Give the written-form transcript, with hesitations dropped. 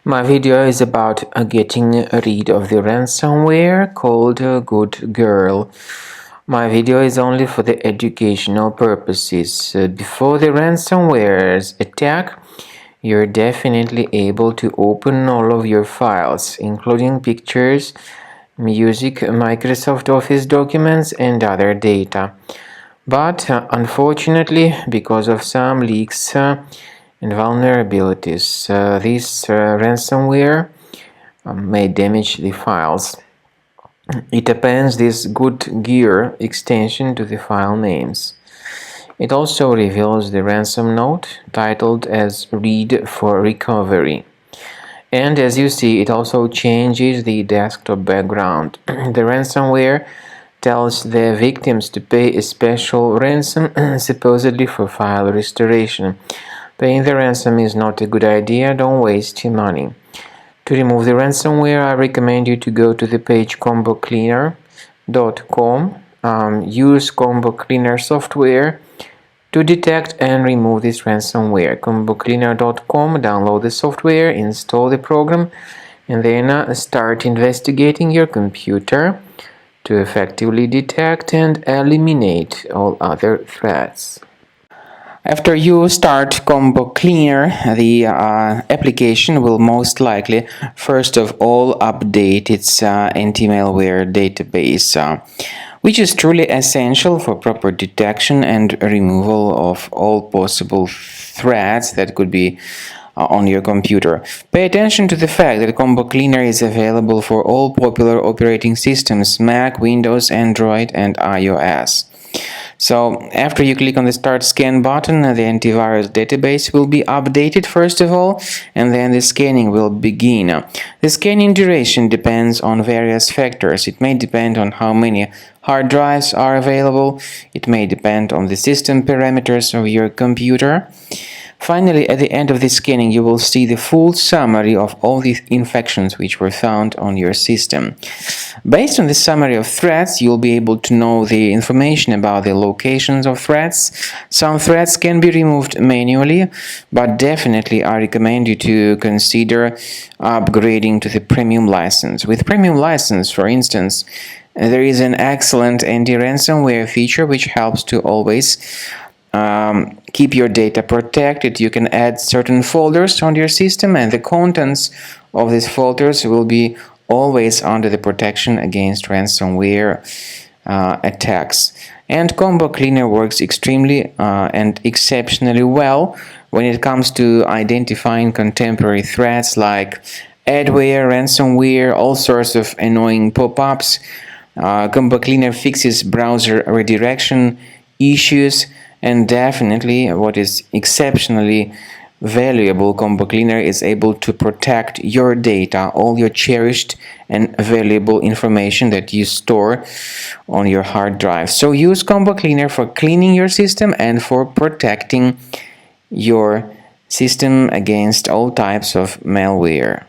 My video is about getting rid of the ransomware called GoodGirl. My video is only for the educational purposes. Before the ransomware's attack, you're definitely able to open all of your files, including pictures, music, Microsoft Office documents, and other data. But unfortunately, because of some leaks and vulnerabilities, this ransomware may damage the files. It appends this GoodGir extension to the file names. It also reveals the ransom note titled as Read for Recovery. And as you see, it also changes the desktop background. The ransomware tells the victims to pay a special ransom, supposedly for file restoration. Paying the ransom is not a good idea, don't waste your money. To remove the ransomware, I recommend you to go to the page combocleaner.com, use Combo Cleaner software to detect and remove this ransomware. combocleaner.com, download the software, install the program, and then start investigating your computer to effectively detect and eliminate all other threats. After you start Combo Cleaner, the application will most likely first of all update its anti-malware database, which is truly essential for proper detection and removal of all possible threats that could be on your computer. Pay attention to the fact that Combo Cleaner is available for all popular operating systems: Mac, Windows, Android, and iOS. So after you click on the Start Scan button, the antivirus database will be updated first of all, and then the scanning will begin. The scanning duration depends on various factors. It may depend on how many hard drives are available. It may depend on the system parameters of your computer. Finally, at the end of the scanning, you will see the full summary of all the infections which were found on your system. Based on the summary of threats, you'll be able to know the information about the locations of threats. Some threats can be removed manually, but definitely I recommend you to consider upgrading to the premium license. With premium license, for instance, there is an excellent anti-ransomware feature which helps to always keep your data protected. You can add certain folders on your system, and the contents of these folders will be always under the protection against ransomware attacks. And Combo Cleaner works extremely and exceptionally well when it comes to identifying contemporary threats like adware, ransomware, all sorts of annoying pop-ups. Combo Cleaner fixes browser redirection issues. And definitely, what is exceptionally valuable, Combo Cleaner is able to protect your data, all your cherished and valuable information that you store on your hard drive. So use Combo Cleaner for cleaning your system and for protecting your system against all types of malware.